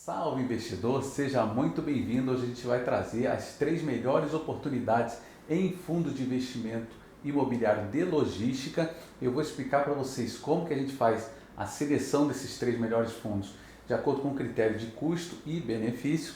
Salve investidor, seja muito bem-vindo. Hoje a gente vai trazer as 3 melhores oportunidades em fundo de investimento imobiliário de logística. Eu vou explicar para vocês como que a gente faz a seleção desses 3 melhores fundos de acordo com o critério de custo e benefício,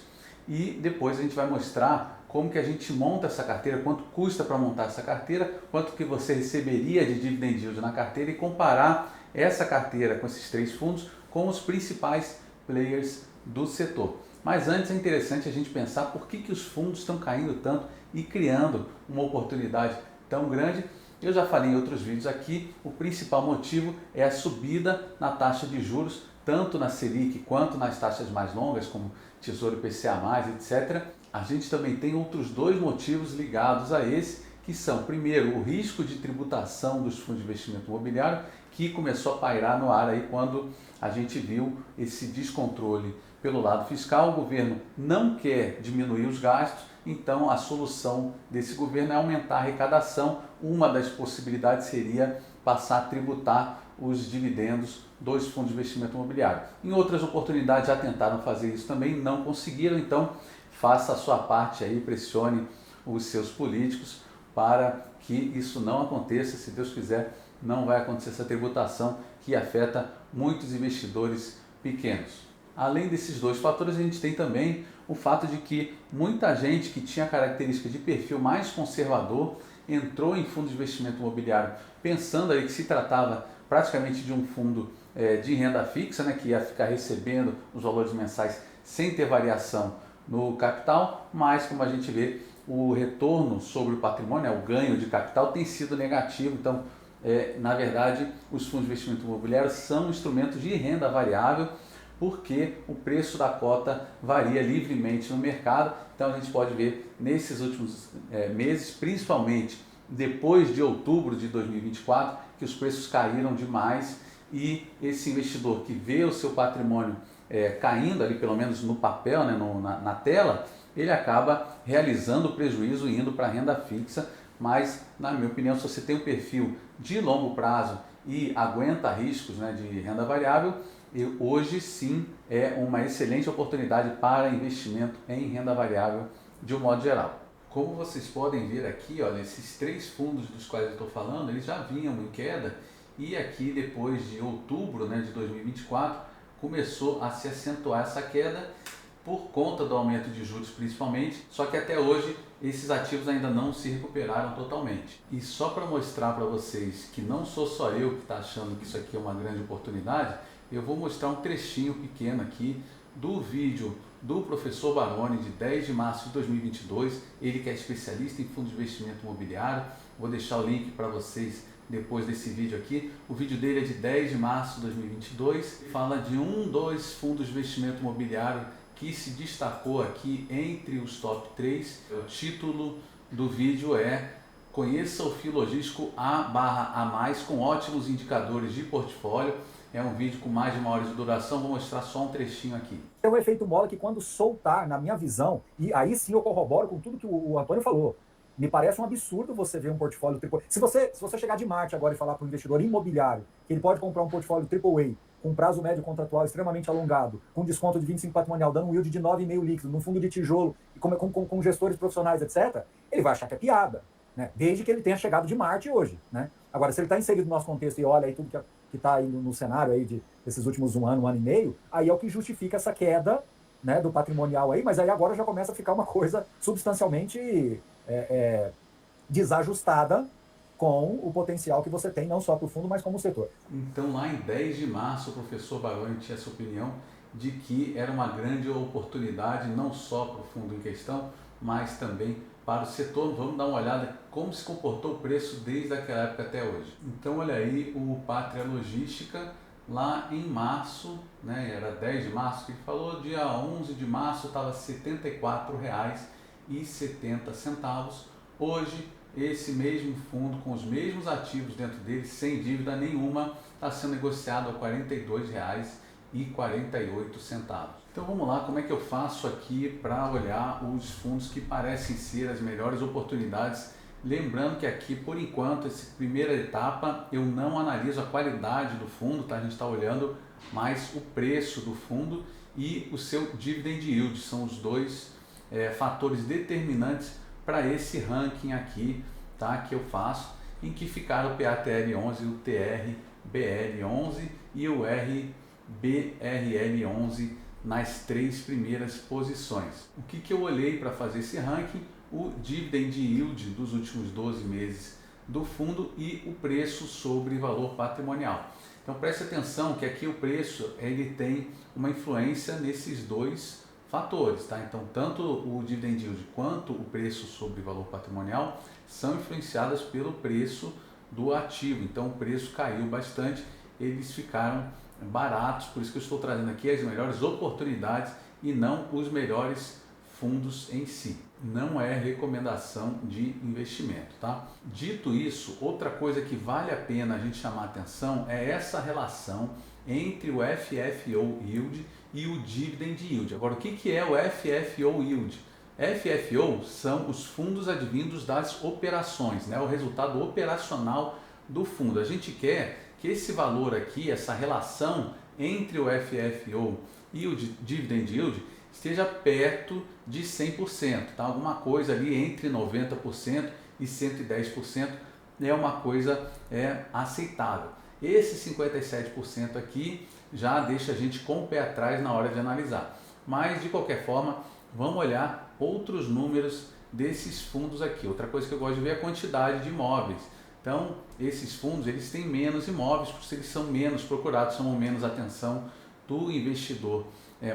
e depois a gente vai mostrar como que a gente monta essa carteira, quanto custa para montar essa carteira, quanto que você receberia de dividend yield na carteira e comparar essa carteira com esses 3 fundos com os principais players do setor. Mas antes é interessante a gente pensar por que os fundos estão caindo tanto e criando uma oportunidade tão grande. Eu já falei em outros vídeos aqui, o principal motivo é a subida na taxa de juros, tanto na Selic quanto nas taxas mais longas, como Tesouro IPCA+, etc. A gente também tem outros 2 motivos ligados a esse, que são, primeiro, o risco de tributação dos fundos de investimento imobiliário, que começou a pairar no ar aí quando a gente viu esse descontrole pelo lado fiscal. O governo não quer diminuir os gastos, então a solução desse governo é aumentar a arrecadação. Uma das possibilidades seria passar a tributar os dividendos dos fundos de investimento imobiliário. Em outras oportunidades já tentaram fazer isso também, não conseguiram, então faça a sua parte aí, pressione os seus políticos para que isso não aconteça. Se Deus quiser, não vai acontecer essa tributação que afeta muitos investidores pequenos. Além desses 2 fatores, a gente tem também o fato de que muita gente que tinha característica de perfil mais conservador entrou em fundo de investimento imobiliário pensando aí que se tratava praticamente de um fundo de renda fixa, né, que ia ficar recebendo os valores mensais sem ter variação no capital, mas como a gente vê, o retorno sobre o patrimônio, o ganho de capital tem sido negativo. Então, na verdade, os fundos de investimento imobiliário são instrumentos de renda variável, porque o preço da cota varia livremente no mercado. Então a gente pode ver nesses últimos meses, principalmente depois de outubro de 2024, que os preços caíram demais, e esse investidor que vê o seu patrimônio caindo ali, pelo menos no papel, né, na tela, ele acaba realizando o prejuízo e indo para a renda fixa. Mas, na minha opinião, se você tem um perfil de longo prazo e aguenta riscos, né, de renda variável, hoje sim é uma excelente oportunidade para investimento em renda variável de um modo geral. Como vocês podem ver aqui, olha, esses 3 fundos dos quais eu estou falando, eles já vinham em queda, e aqui depois de outubro, né, de 2024 começou a se acentuar essa queda por conta do aumento de juros principalmente, só que até hoje esses ativos ainda não se recuperaram totalmente. E só para mostrar para vocês que não sou só eu que está achando que isso aqui é uma grande oportunidade, eu vou mostrar um trechinho pequeno aqui do vídeo do professor Baroni de 10 de março de 2022, ele que é especialista em fundos de investimento imobiliário. Vou deixar o link para vocês depois desse vídeo aqui. O vídeo dele é de 10 de março de 2022, fala de dos fundos de investimento imobiliário que se destacou aqui entre os top 3. O título do vídeo é Conheça o FII Logístico A/A+, com ótimos indicadores de portfólio. É um vídeo com mais de 1 hora de duração, vou mostrar só um trechinho aqui. É um efeito bola que quando soltar, na minha visão, e aí sim eu corroboro com tudo que o Antônio falou, me parece um absurdo você ver um portfólio AAA. Se você chegar de Marte agora e falar para o investidor imobiliário que ele pode comprar um portfólio AAA com prazo médio contratual extremamente alongado, com desconto de 25 patrimonial, dando um yield de 9,5 líquido, num fundo de tijolo, com gestores profissionais, etc., ele vai achar que é piada, né? Desde que ele tenha chegado de Marte hoje, né? Agora, se ele está inserido no nosso contexto e olha aí tudo que está aí no cenário aí desses últimos um ano e meio, aí é o que justifica essa queda, né, do patrimonial aí, mas aí agora já começa a ficar uma coisa substancialmente desajustada com o potencial que você tem, não só para o fundo, mas como o setor. Então, lá em 10 de março, o professor Baroni tinha essa opinião de que era uma grande oportunidade, não só para o fundo em questão, mas também para o setor. Vamos dar uma olhada como se comportou o preço desde aquela época até hoje. Então, olha aí o Pátria Logística, lá em março, né, era 10 de março que ele falou, dia 11 de março estava R$ 74,70. Hoje, esse mesmo fundo, com os mesmos ativos dentro dele, sem dívida nenhuma, está sendo negociado a R$ 42,48. Então vamos lá, como é que eu faço aqui para olhar os fundos que parecem ser as melhores oportunidades. Lembrando que aqui, por enquanto, essa primeira etapa, eu não analiso a qualidade do fundo, tá? A gente está olhando mais o preço do fundo, e o seu dividend yield. São os dois fatores determinantes para esse ranking aqui, tá, que eu faço, em que ficaram o PATL11, o TRBL11 e o RBRL11 nas 3 primeiras posições. O que eu olhei para fazer esse ranking? O dividend yield dos últimos 12 meses do fundo e o preço sobre valor patrimonial. Então preste atenção que aqui o preço ele tem uma influência nesses dois fatores, tá? Então tanto o dividend yield quanto o preço sobre valor patrimonial são influenciadas pelo preço do ativo. Então o preço caiu bastante, eles ficaram baratos, por isso que eu estou trazendo aqui as melhores oportunidades e não os melhores fundos em si. Não é recomendação de investimento, tá? Dito isso, outra coisa que vale a pena a gente chamar a atenção é essa relação entre o FFO Yield e o Dividend Yield. Agora, o que é o FFO Yield? FFO são os fundos advindos das operações, né? O resultado operacional do fundo. A gente quer que esse valor aqui, essa relação entre o FFO e o Dividend Yield esteja perto de 100%, tá? Alguma coisa ali entre 90% e 110% é uma coisa aceitável. Esse 57% aqui já deixa a gente com o pé atrás na hora de analisar. Mas, de qualquer forma, vamos olhar outros números desses fundos aqui. Outra coisa que eu gosto de ver é a quantidade de imóveis. Então, esses fundos eles têm menos imóveis, porque eles são menos procurados, chamam menos atenção do investidor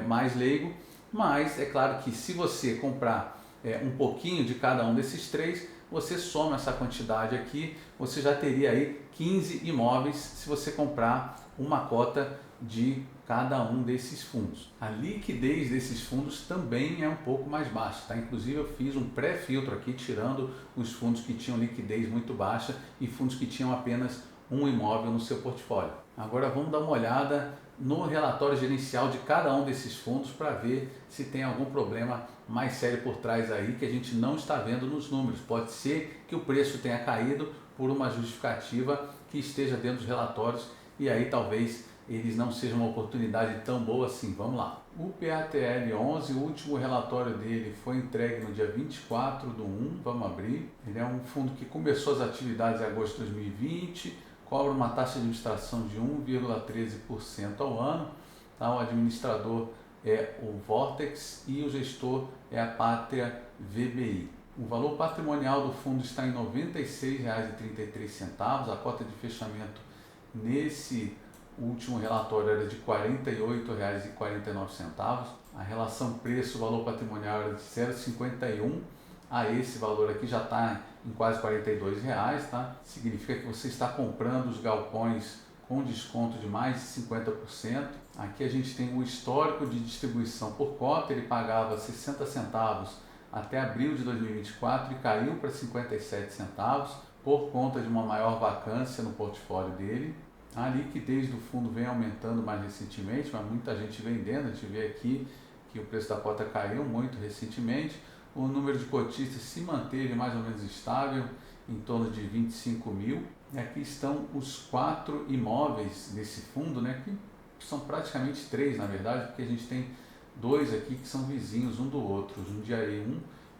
mais leigo. Mas é claro que se você comprar um pouquinho de cada um desses três, você soma essa quantidade aqui, você já teria aí 15 imóveis se você comprar uma cota de cada um desses fundos. A liquidez desses fundos também é um pouco mais baixa, tá? Inclusive eu fiz um pré-filtro aqui, tirando os fundos que tinham liquidez muito baixa e fundos que tinham apenas um imóvel no seu portfólio. Agora vamos dar uma olhada no relatório gerencial de cada um desses fundos para ver se tem algum problema mais sério por trás aí que a gente não está vendo nos números. Pode ser que o preço tenha caído por uma justificativa que esteja dentro dos relatórios e aí talvez eles não sejam uma oportunidade tão boa assim. Vamos lá. O PATL11, o último relatório dele foi entregue no dia 24/1, vamos abrir. Ele é um fundo que começou as atividades em agosto de 2020, cobra uma taxa de administração de 1,13% ao ano. Tá? O administrador é o Vortex e o gestor é a Pátria VBI. O valor patrimonial do fundo está em R$ 96,33. A cota de fechamento nesse último relatório era de R$ 48,49. A relação preço-valor patrimonial era de 0,51. Esse valor aqui já está em quase R$ 42, tá? Significa que você está comprando os galpões com desconto de mais de 50%. Aqui a gente tem o histórico de distribuição por cota, ele pagava 60 centavos até abril de 2024 e caiu para 57 centavos por conta de uma maior vacância no portfólio dele. A liquidez do fundo vem aumentando mais recentemente, mas muita gente vendendo. A gente vê aqui que o preço da cota caiu muito recentemente. O número de cotistas se manteve mais ou menos estável, em torno de 25 mil. E aqui estão os 4 imóveis desse fundo, né, que são praticamente 3 na verdade, porque a gente tem 2 aqui que são vizinhos um do outro, o Jundiaí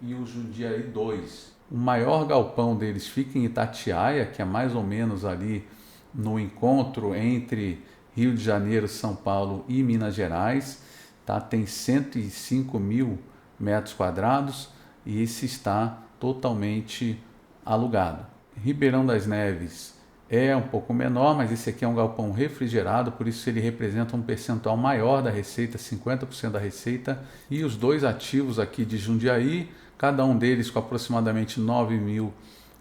1 e o Jundiaí 2. O maior galpão deles fica em Itatiaia, que é mais ou menos ali no encontro entre Rio de Janeiro, São Paulo e Minas Gerais, tá? Tem 105 mil metros quadrados e esse está totalmente alugado. Ribeirão das Neves é um pouco menor, mas esse aqui é um galpão refrigerado, por isso ele representa um percentual maior da receita, 50% da receita. E os 2 ativos aqui de Jundiaí, cada um deles com aproximadamente 9 mil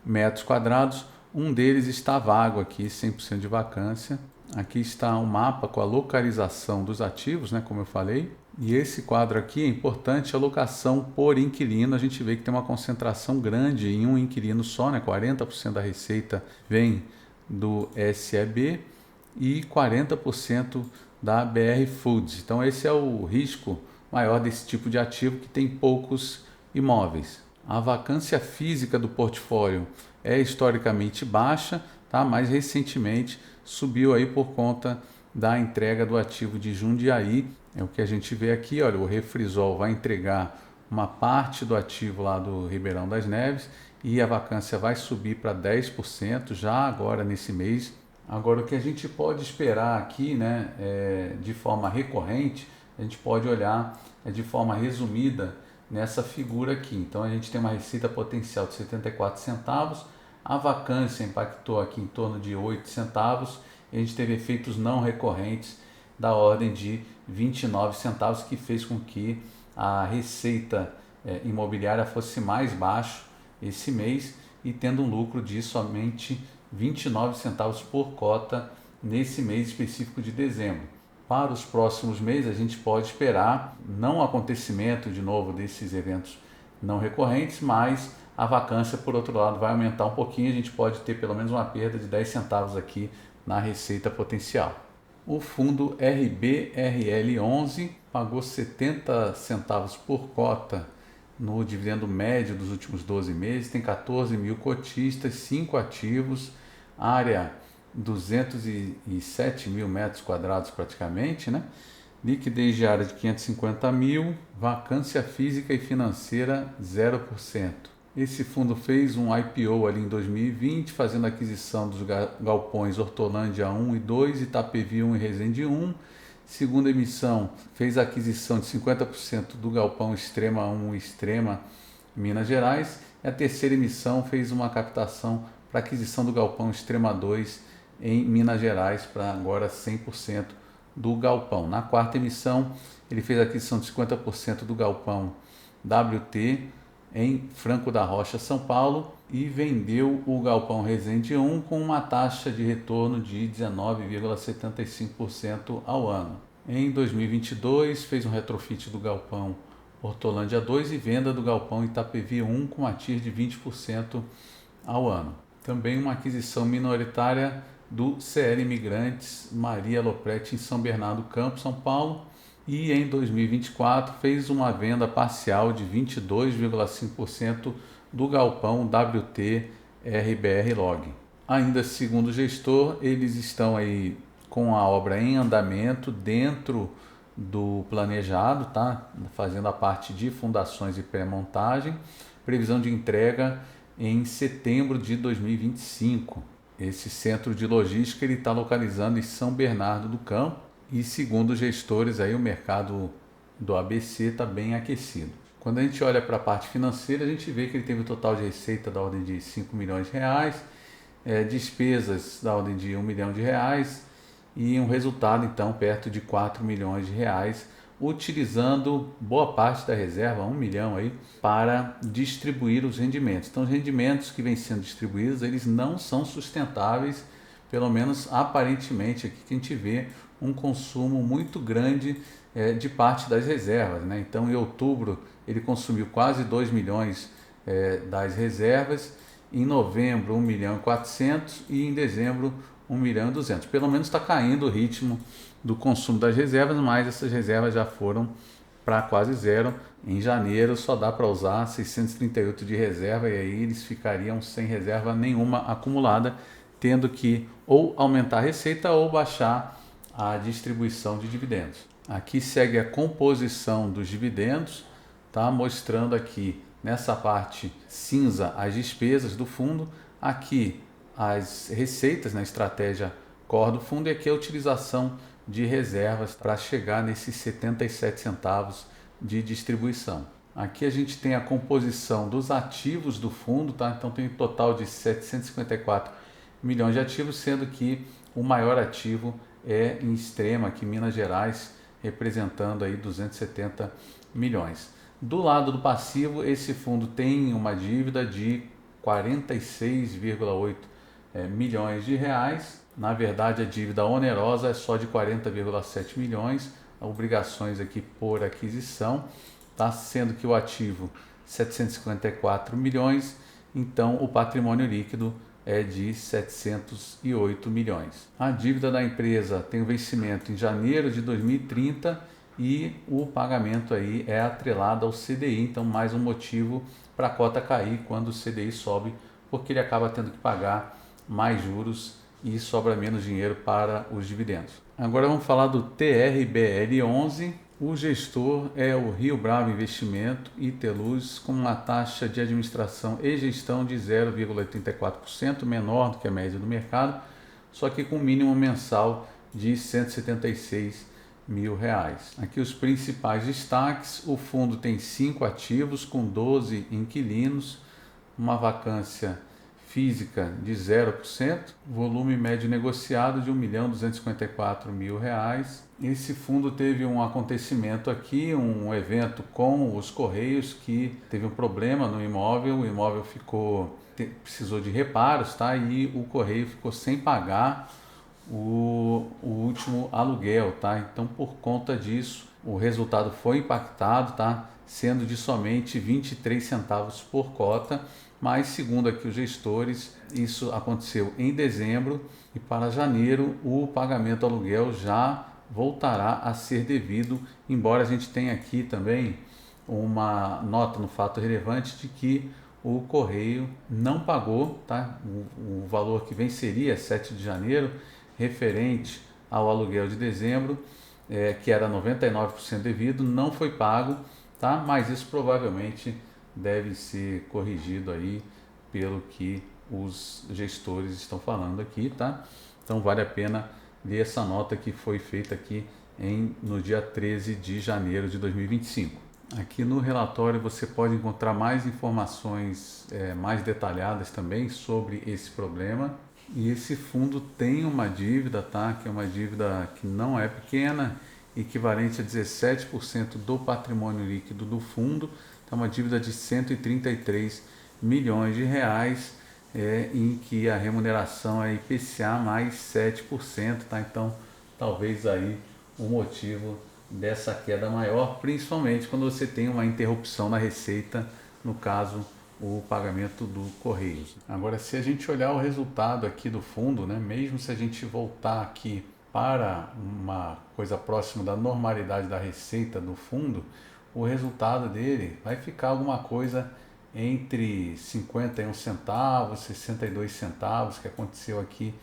metros quadrados, um deles está vago aqui, 100% de vacância. Aqui está um mapa com a localização dos ativos, né, como eu falei. E esse quadro aqui é importante, a locação por inquilino. A gente vê que tem uma concentração grande em um inquilino só, né? 40% da receita vem do SEB e 40% da BR Foods. Então esse é o risco maior desse tipo de ativo que tem poucos imóveis. A vacância física do portfólio é historicamente baixa, tá? Mas recentemente subiu aí por conta da entrega do ativo de Jundiaí. É o que a gente vê aqui, olha, o Refrisol vai entregar uma parte do ativo lá do Ribeirão das Neves e a vacância vai subir para 10% já agora nesse mês. Agora, o que a gente pode esperar aqui, né, de forma recorrente, a gente pode olhar de forma resumida nessa figura aqui. Então, a gente tem uma receita potencial de 74 centavos, a vacância impactou aqui em torno de 8 centavos, e a gente teve efeitos não recorrentes da ordem de 29 centavos, que fez com que a receita imobiliária fosse mais baixo esse mês e tendo um lucro de somente 29 centavos por cota nesse mês específico de dezembro. Para os próximos meses, a gente pode esperar não o acontecimento de novo desses eventos não recorrentes, mas a vacância, por outro lado, vai aumentar um pouquinho. A gente pode ter pelo menos uma perda de 10 centavos aqui na receita potencial. O fundo RBRL11 pagou 70 centavos por cota no dividendo médio dos últimos 12 meses, tem 14 mil cotistas, 5 ativos, área 207 mil metros quadrados praticamente, né? Liquidez diária de 550 mil, vacância física e financeira 0%. Esse fundo fez um IPO ali em 2020, fazendo a aquisição dos galpões Hortolândia 1 e 2, Itapevi 1 e Resende 1. Segunda emissão, fez a aquisição de 50% do galpão Extrema 1 e Extrema Minas Gerais. E a terceira emissão fez uma captação para aquisição do galpão Extrema 2 em Minas Gerais, para agora 100% do galpão. Na quarta emissão, ele fez a aquisição de 50% do galpão WT em Franco da Rocha, São Paulo, e vendeu o galpão Resende 1 com uma taxa de retorno de 19,75% ao ano. Em 2022, fez um retrofit do galpão Hortolândia 2 e venda do galpão Itapevi 1 com a TIR de 20% ao ano. Também uma aquisição minoritária do CL Imigrantes Maria Lopretti em São Bernardo do Campo, São Paulo, e em 2024 fez uma venda parcial de 22,5% do galpão WT RBR Log. Ainda segundo o gestor, eles estão aí com a obra em andamento dentro do planejado, tá? Fazendo a parte de fundações e pré-montagem, previsão de entrega em setembro de 2025. Esse centro de logística ele está localizado em São Bernardo do Campo e, segundo os gestores, aí, o mercado do ABC está bem aquecido. Quando a gente olha para a parte financeira, a gente vê que ele teve um total de receita da ordem de 5 milhões de reais, despesas da ordem de 1 milhão de reais e um resultado então perto de 4 milhões de reais, utilizando boa parte da reserva, 1 milhão aí, para distribuir os rendimentos. Então os rendimentos que vêm sendo distribuídos, eles não são sustentáveis, pelo menos aparentemente aqui que a gente vê um consumo muito grande de parte das reservas, né? Então em outubro ele consumiu quase 2 milhões das reservas, em novembro 1 milhão e 400 e em dezembro 1 milhão e 200. Pelo menos está caindo o ritmo do consumo das reservas, mas essas reservas já foram para quase zero. Em janeiro só dá para usar 638 de reserva e aí eles ficariam sem reserva nenhuma acumulada, tendo que ou aumentar a receita ou baixar a distribuição de dividendos. Aqui segue a composição dos dividendos, tá? Mostrando aqui nessa parte cinza as despesas do fundo, aqui as receitas na estratégia core do fundo e aqui a utilização de reservas para chegar nesses 77 centavos de distribuição. Aqui a gente tem a composição dos ativos do fundo, tá? Então tem um total de 754 milhões de ativos, sendo que o maior ativo é em Extrema, aqui em Minas Gerais, representando aí 270 milhões. Do lado do passivo, esse fundo tem uma dívida de 46,8 milhões de reais. Na verdade, a dívida onerosa é só de 40,7 milhões, obrigações aqui por aquisição, tá? Sendo que o ativo 754 milhões, então o patrimônio líquido é de 708 milhões. A dívida da empresa tem o vencimento em janeiro de 2030 e o pagamento aí é atrelado ao CDI, então mais um motivo para a cota cair quando o CDI sobe, porque ele acaba tendo que pagar mais juros e sobra menos dinheiro para os dividendos. Agora vamos falar do TRBL11. O gestor é o Rio Bravo Investimento e Telus, com uma taxa de administração e gestão de 0,84%, menor do que a média do mercado, só que com mínimo mensal de R$ 176 mil. Aqui os principais destaques: o fundo tem 5 ativos com 12 inquilinos, uma vacância física de 0%, volume médio negociado de R$ 1.254.000. Esse fundo teve um acontecimento aqui, um evento com os Correios, que teve um problema no imóvel, o imóvel precisou de reparos, tá? E o Correio ficou sem pagar o último aluguel, tá? Então, por conta disso, o resultado foi impactado, tá? Sendo de somente 23 centavos por cota, mas segundo aqui os gestores, isso aconteceu em dezembro e para janeiro o pagamento do aluguel já voltará a ser devido, embora a gente tenha aqui também uma nota no fato relevante de que o Correio não pagou, tá? O valor que venceria 7 de janeiro, referente ao aluguel de dezembro, que era 99% devido, não foi pago, tá? Mas isso provavelmente deve ser corrigido aí pelo que os gestores estão falando aqui, tá? Então vale a pena ler essa nota que foi feita aqui no dia 13 de janeiro de 2025. Aqui no relatório você pode encontrar mais informações mais detalhadas também sobre esse problema. E esse fundo tem uma dívida, tá? Que é uma dívida que não é pequena, equivalente a 17% do patrimônio líquido do fundo. Então, uma dívida de R$ 133 milhões, em que a remuneração é IPCA mais 7%, tá? Então, talvez aí o motivo dessa queda maior, principalmente quando você tem uma interrupção na receita, no caso, o pagamento do Correio. Agora, se a gente olhar o resultado aqui do fundo, né, mesmo se a gente voltar aqui para uma coisa próxima da normalidade da receita do fundo, o resultado dele vai ficar alguma coisa entre 51 centavos, 62 centavos, que aconteceu aqui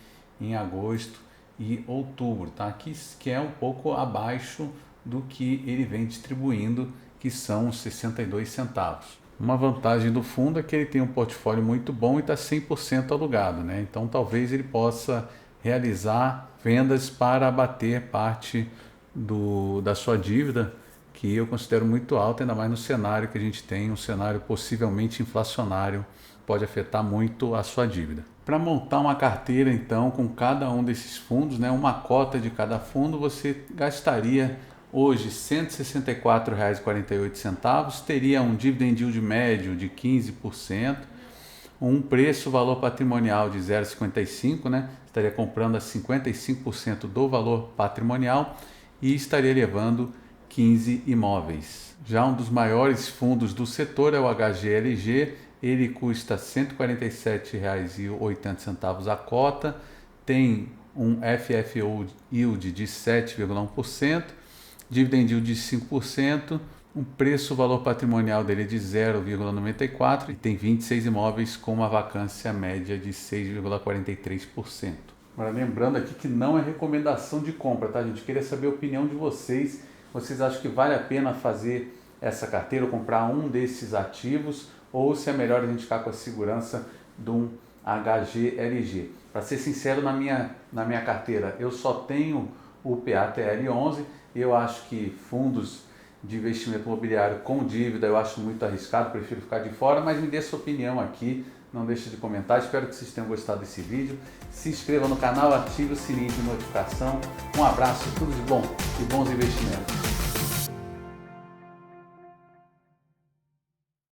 em agosto e outubro, tá? Que é um pouco abaixo do que ele vem distribuindo, que são 62 centavos. Uma vantagem do fundo é que ele tem um portfólio muito bom e está 100% alugado, né? Então talvez ele possa realizar vendas para abater parte da sua dívida, que eu considero muito alta, ainda mais no cenário que a gente tem, um cenário possivelmente inflacionário, pode afetar muito a sua dívida. Para montar uma carteira, então, com cada um desses fundos, né, uma cota de cada fundo, você gastaria hoje R$ 164,48, teria um dividend yield médio de 15%, um preço-valor patrimonial de 0,55, né? Estaria comprando a 55% do valor patrimonial e estaria levando 15 imóveis. Já um dos maiores fundos do setor é o HGLG, ele custa R$ 147,80 a cota, tem um FFO yield de 7,1%, dividend yield de 5%, um preço-valor patrimonial dele é de 0,94 e tem 26 imóveis com uma vacância média de 6,43%. Agora lembrando aqui que não é recomendação de compra, tá, gente? Queria saber a opinião de vocês. Vocês acham que vale a pena fazer essa carteira ou comprar um desses ativos, ou se é melhor a gente ficar com a segurança de um HGLG? Para ser sincero, na minha carteira eu só tenho o PATL11. Eu acho que fundos de investimento imobiliário com dívida eu acho muito arriscado, prefiro ficar de fora, mas me dê sua opinião aqui, não deixe de comentar. Espero que vocês tenham gostado desse vídeo. Se inscreva no canal, ative o sininho de notificação. Um abraço, tudo de bom e bons investimentos.